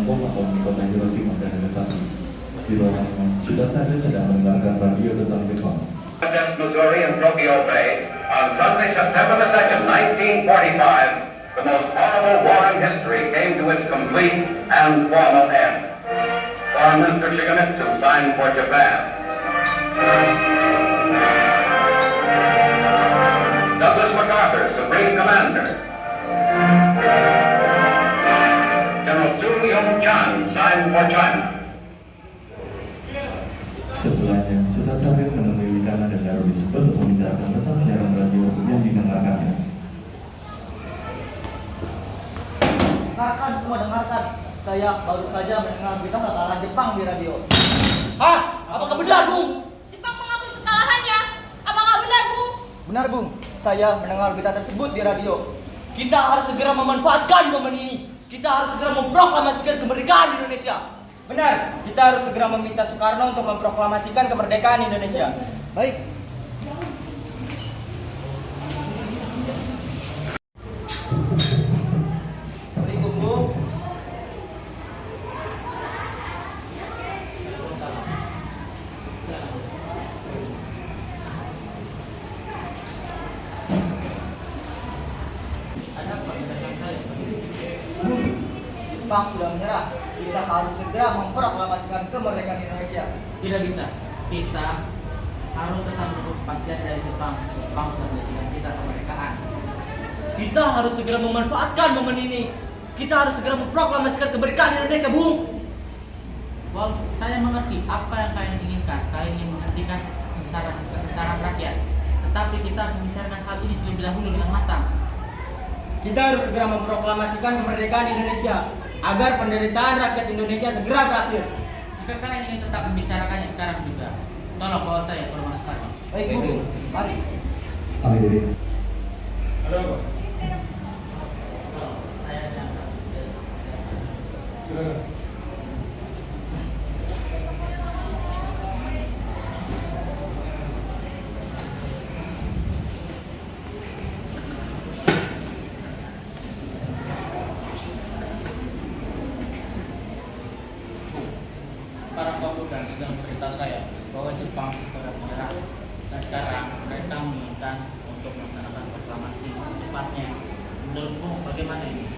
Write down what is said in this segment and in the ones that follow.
Depok atau di kota Hiroshima dan Nagasaki. Di ruangan sudah saya sedang mendengarkan radio tentang Jepang. Missouri and Tokyo Bay on Sunday, September the 2nd, 1945, the most horrible war in history came to its complete and formal end. Foreign Minister Shigemitsu signed for Japan. Douglas MacArthur, Supreme Commander. General Su Yung-chan signed for China. Sebelahnya, Sultan Syarif menemui Wikana dan Darwis untuk membicarakan tentang siaran radio yang didengarkannya. Dengarkan, semua dengarkan. Saya baru saja mendengar berita kekalahan Jepang di radio. Hah? Apakah benar, Bung? Jepang mengakui kekalahannya. Apakah benar, Bung? Benar, Bung. Saya mendengar berita tersebut di radio. Kita harus segera memanfaatkan momen ini. Kita harus segera memproklamasikan kemerdekaan Indonesia. Benar, kita harus segera meminta Soekarno untuk memproklamasikan kemerdekaan Indonesia. Baik. Assalamualaikum, Bung. Jepang sudah menyerah. Kita harus segera memproklamasikan kemerdekaan Indonesia. Tidak bisa. Kita harus tetap menunggu kepastian dari Jepang. Jepang sudah menjanjikan kita kemerdekaan. Kita harus segera memanfaatkan momen ini. Kita harus segera memproklamasikan kemerdekaan Indonesia, Bung. Well, saya mengerti apa yang kalian inginkan. Kalian ingin menghentikan kesengsaraan rakyat. Tetapi kita harus membicarakan hal ini terlebih dahulu dengan matang. Kita harus segera memproklamasikan kemerdekaan Indonesia agar penderitaan rakyat Indonesia segera berakhir. Jika kalian ingin tetap membicarakannya sekarang juga, tolong bawa saya ke rumah Soekarno. Baik, Bung. Mari. Kami diri. Ada apa? Tolong, saya diantar. Silakan. Para pemuda sudah memberitahu saya bahwa Jepang segera menyerah dan sekarang mereka menginginkan untuk melaksanakan proklamasi secepatnya. Menurutmu bagaimana ini?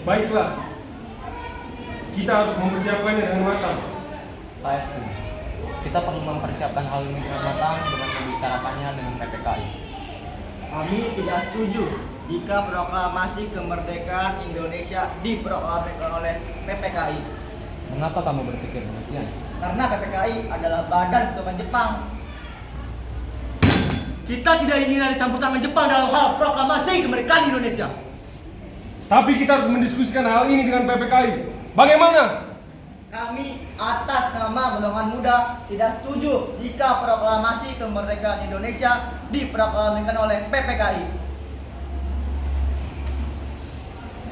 Baiklah, kita harus mempersiapkannya dengan matang. Saya setuju. Kita perlu mempersiapkan hal ini dengan matang dengan membicarakannya dengan PPKI. Kami tidak setuju jika proklamasi kemerdekaan Indonesia diproklamasikan oleh PPKI. Mengapa kamu berpikir demikian? Karena PPKI adalah badan ketuhanan Jepang. Kita tidak ingin ada campur tangan Jepang dalam hal proklamasi kemerdekaan Indonesia. Tapi kita harus mendiskusikan hal ini dengan PPKI. Bagaimana? Kami atas nama golongan muda tidak setuju jika proklamasi kemerdekaan Indonesia diproklamasikan oleh PPKI.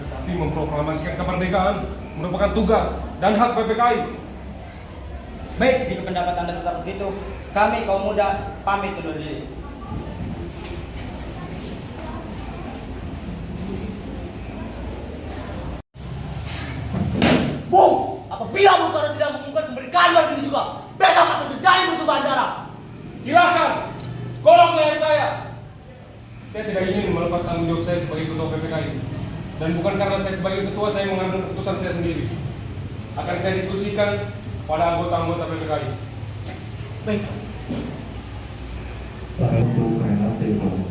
Tetapi memproklamasikan kemerdekaan merupakan tugas dan hak PPKI. Baik, jika pendapat Anda tetap begitu, kami kaum muda pamit undur diri. Bung, apabila Bung Karno tidak mengumumkan kemerdekaan baru ini juga, besok akan terjadi pertumpahan darah. Silakan, golong leher saya. Saya tidak ingin melepas tanggung jawab saya sebagai ketua PPKI. Dan bukan karena saya sebagai ketua saya mengambil keputusan saya sendiri. Akan saya diskusikan pada anggota-anggota PPKI. Baik. Para untuk Renal Tempo.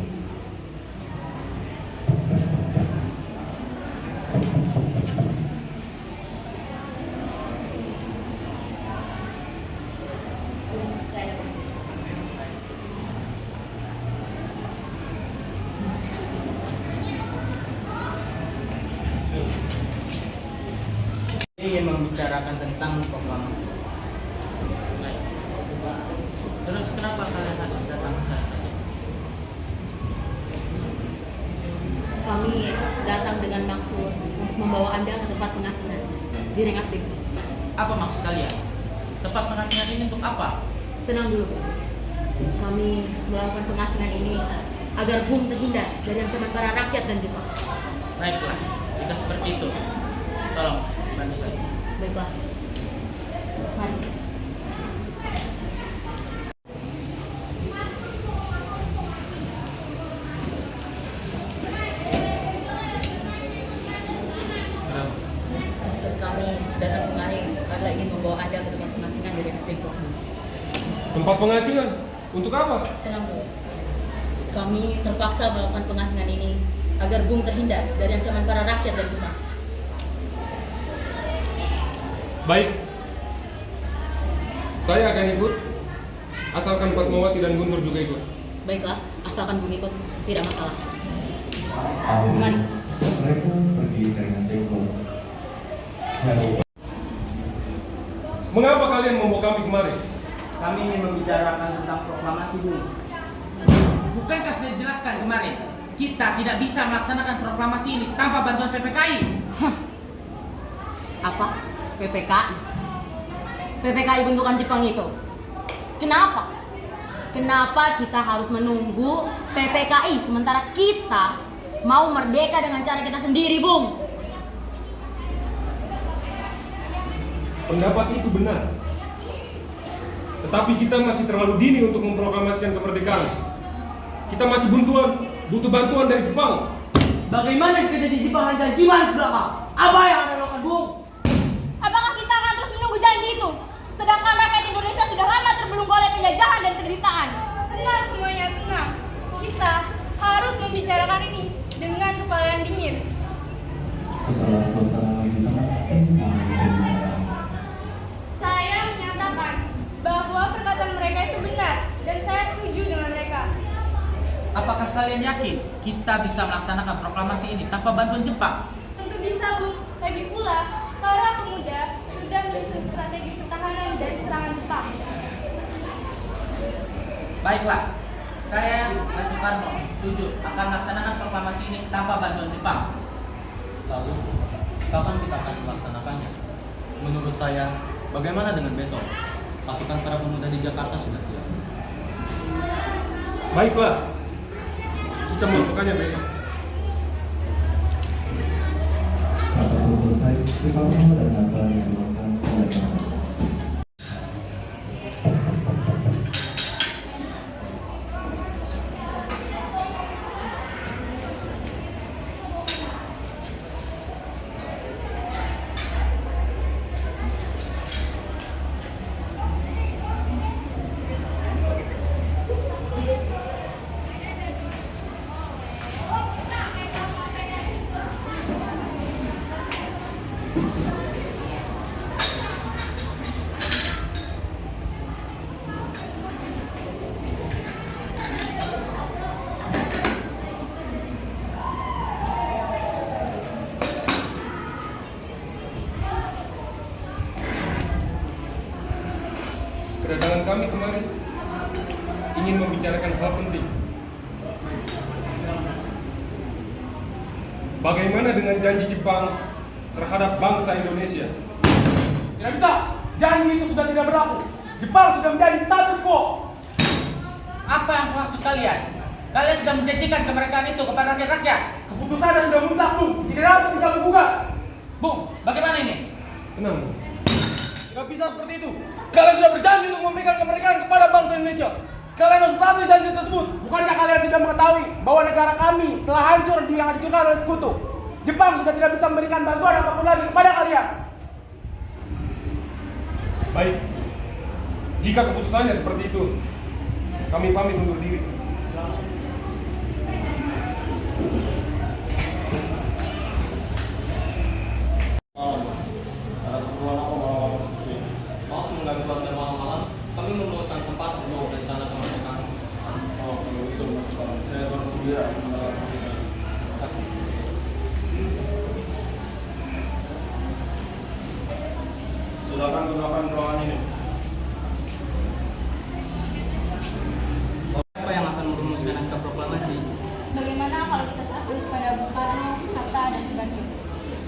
Ingin membicarakan tentang proklamasi. Baik. Terus kenapa kalian harus datang ke saya saja? Kami datang dengan maksud untuk membawa Anda ke tempat pengasingan di Rengas Dengklok. Apa maksud kalian? Tempat pengasingan ini untuk apa? Tenang dulu, Bung. Kami melakukan pengasingan ini agar Bung terhindar dari ancaman para rakyat dan Jepang. Baiklah, jika seperti itu, Tolong bantu saya. Baiklah. Mari. Kenapa? Maksud kami datang kemari adalah ingin membawa Anda ke tempat pengasingan dari SDM Pelaku. Tempat pengasingan? Untuk apa? Tenang dulu. Kami terpaksa melakukan pengasingan ini agar Bung terhindar dari ancaman para rakyat dari Jepang. Baik. Saya akan ikut. Asalkan Fatmawati dan Guntur juga ikut. Baiklah, asalkan Bung ikut, tidak masalah. Akhirnya mereka pergi dengan Teko. Mengapa kalian membawa kami kemari? Kami ingin membicarakan tentang proklamasi Bung. Bukankah sudah dijelaskan kemarin? Kita tidak bisa melaksanakan proklamasi ini tanpa bantuan PPKI. Apa? PPKI? PPKI bentukan Jepang itu? Kenapa? Kenapa kita harus menunggu PPKI sementara kita mau merdeka dengan cara kita sendiri, Bung? Pendapat itu benar. Tetapi kita masih terlalu dini untuk memproklamasikan kemerdekaan. Kita masih butuh bantuan dari Jepang. Bagaimana jika janji Jepang hanya janji manis belaka? Apa yang Anda lakukan, Bung? Apakah kita akan terus menunggu janji itu? Sedangkan rakyat Indonesia sudah lama terbelenggu oleh penjajahan dan penderitaan. Tenang semuanya, tenang. Kita harus membicarakan ini dengan kepala yang dingin. Setelah suasana di sana, Saya menyatakan bahwa perkataan mereka itu benar dan saya setuju dengan mereka. Apakah kalian yakin kita bisa melaksanakan proklamasi ini tanpa bantuan Jepang? Tentu bisa, Bu. Lagi pula, para pemuda sudah menyusun strategi pertahanan dari serangan Jepang. Baiklah, saya dan Soekarno setuju akan melaksanakan proklamasi ini tanpa bantuan Jepang. Lalu, kapan kita akan melaksanakannya? Menurut saya, bagaimana dengan besok? Pasukan para pemuda di Jakarta sudah siap. Baiklah, kita melakukannya besok. kata selesai, Soekarno dan Hatta yang dilakukan oleh Hatta. Kedatangan kami kemari ingin membicarakan hal penting. Bagaimana dengan janji Jepang terhadap bangsa Indonesia? Tidak bisa. Janji itu sudah tidak berlaku. Jepang sudah menjadi status quo. Apa yang maksud kalian? Kalian sudah menjanjikan kemerdekaan itu kepada rakyat-rakyat. Keputusannya sudah mutlak, Bung. Tidak dapat diganggu-gugat. Bung, bagaimana ini? Tenang. Tidak bisa seperti itu. Kalian sudah berjanji untuk memberikan kemerdekaan kepada bangsa Indonesia. Kalian harus patuhi janji tersebut. Bukankah kalian sudah mengetahui bahwa negara kami telah hancur dihancurkan oleh sekutu? Jepang sudah tidak bisa memberikan bantuan apapun lagi kepada kalian. Baik. Jika keputusannya seperti itu, kami pamit undur diri. Maaf mengganggu Anda malam-malam. Kami memerlukan tempat untuk rencana kemerdekaan. Oh, kalau itu masuk saya bersedia mendalam Terima kasih. Silakan gunakan ruangan ini. Siapa yang akan merumuskan naskah proklamasi? Bagaimana kalau kita serahkan kepada Bung Karno, Hatta, dan Soekarno?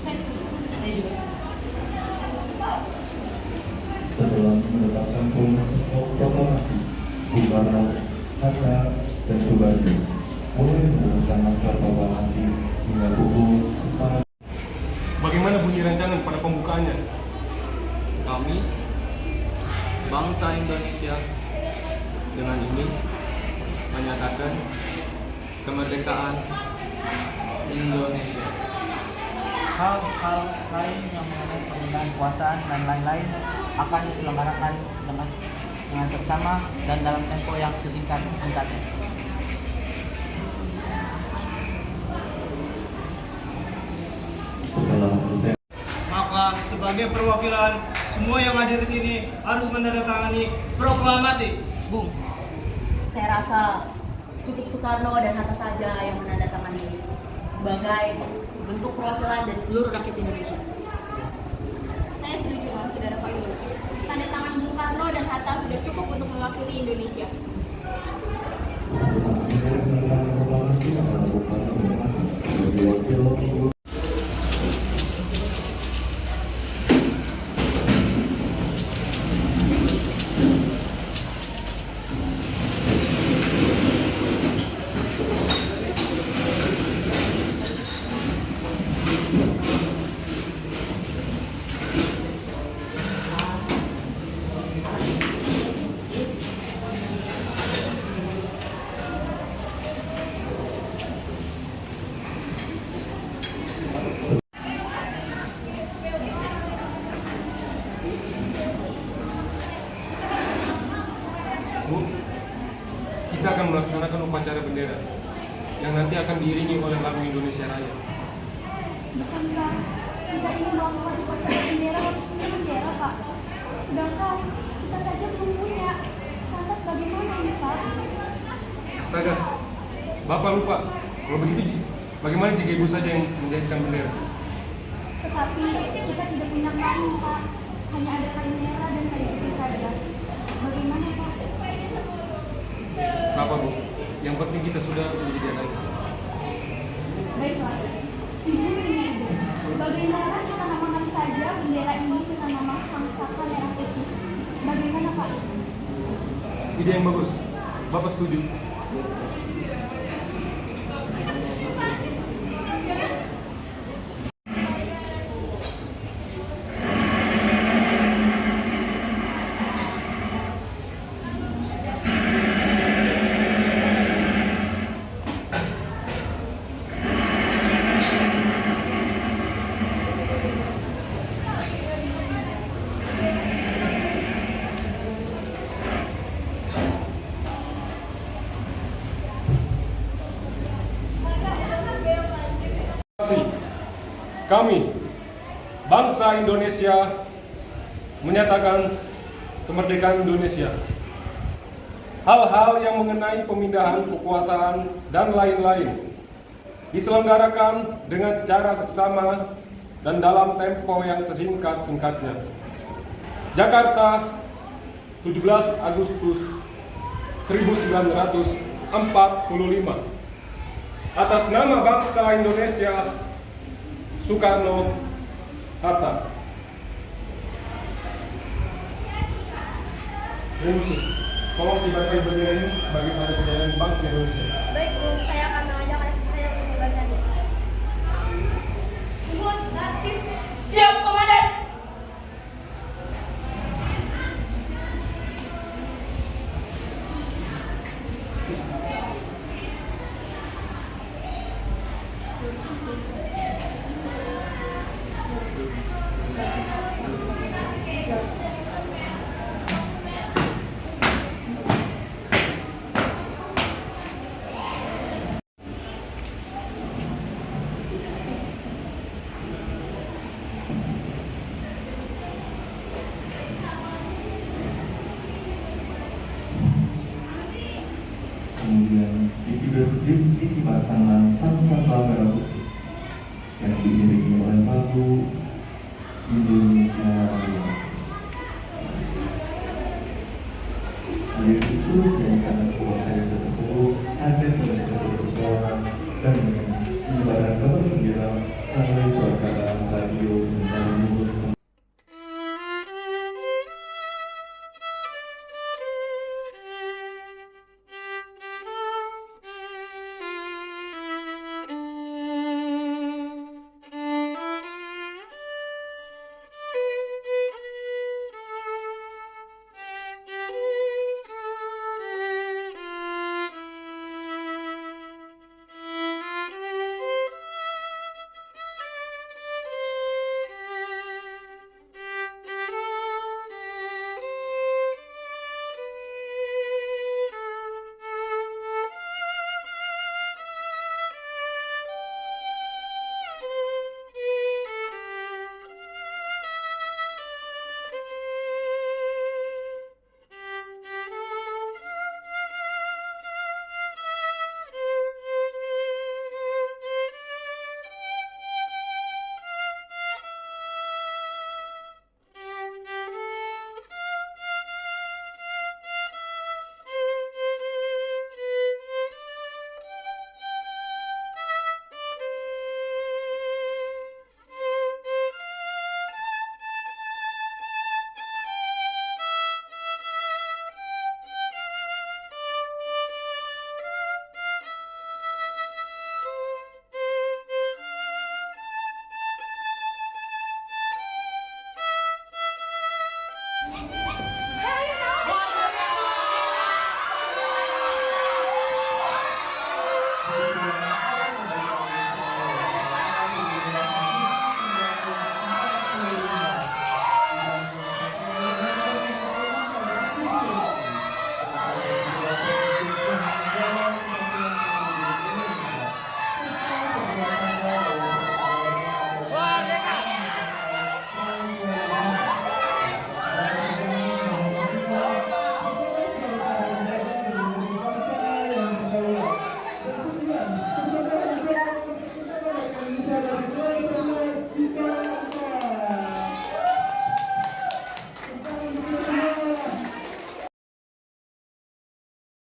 Saya setuju. Saya juga setuju. Setelah menetapkan proklamasi, Bung Karno, Hatta, dan Soekarno mulai merumuskan naskah proklamasi hingga pukul 4. Bagaimana Bagaimana bunyi rancangan pada pembukaannya? Kami, bangsa Indonesia, dengan ini menyatakan kemerdekaan Indonesia. Hal-hal lain yang mengenai penggunaan kekuasaan dan lain-lain akan diselenggarakan dengan seksama dan dalam tempo yang sesingkat-singkatnya. Setelah selesai Maka sebagai perwakilan semua yang hadir di sini harus menandatangani proklamasi. Bung, saya rasa cukup Soekarno dan Hatta saja yang menandatangani ini sebagai bentuk perwakilan dari seluruh rakyat Indonesia. Saya setuju dengan saudara Pak Yul. Tanda tangan Bung Karno dan Hatta sudah cukup untuk mewakili Indonesia. proklamasi adalah bukan sebagai wakil Bu, kita akan melaksanakan upacara bendera yang nanti akan diiringi oleh lagu Indonesia Raya. Bukankah kita ingin melakukan upacara bendera harus punya bendera, Pak? Sedangkan kita saja belum punya. Lantas bagaimana ini, Pak? Astaga, Bapak lupa. Kalau begitu, bagaimana jika Ibu saja yang menjadikan bendera? Tetapi kita tidak punya kain, Pak. Hanya ada kain merah dan kain putih saja. Bagaimana, Pak? Kenapa, Bu? Yang penting kita sudah menyediakan. Baiklah, Ibu punya ide. Bagaimana kita namakan saja bendera ini dengan nama Sang Saka Merah Putih? Bagaimana, Pak? Ide yang bagus. Bapak setuju. Kami, bangsa Indonesia, menyatakan kemerdekaan Indonesia. Hal-hal yang mengenai pemindahan kekuasaan dan lain-lain diselenggarakan dengan cara seksama dan dalam tempo yang sesingkat-singkatnya. Jakarta, 17 Agustus 1945. Atas nama bangsa Indonesia, Soekarno, Hatta. Tolong kibarkan bendera ini sebagai tanda kejayaan bangsa Indonesia. Baik, Bu. Saya akan mengajak anak saya untuk mengibarkannya. Buat Latif. Siap, Komandan. Kemudian dikibarkanlah sang saka merah putih yang diiringi oleh lagu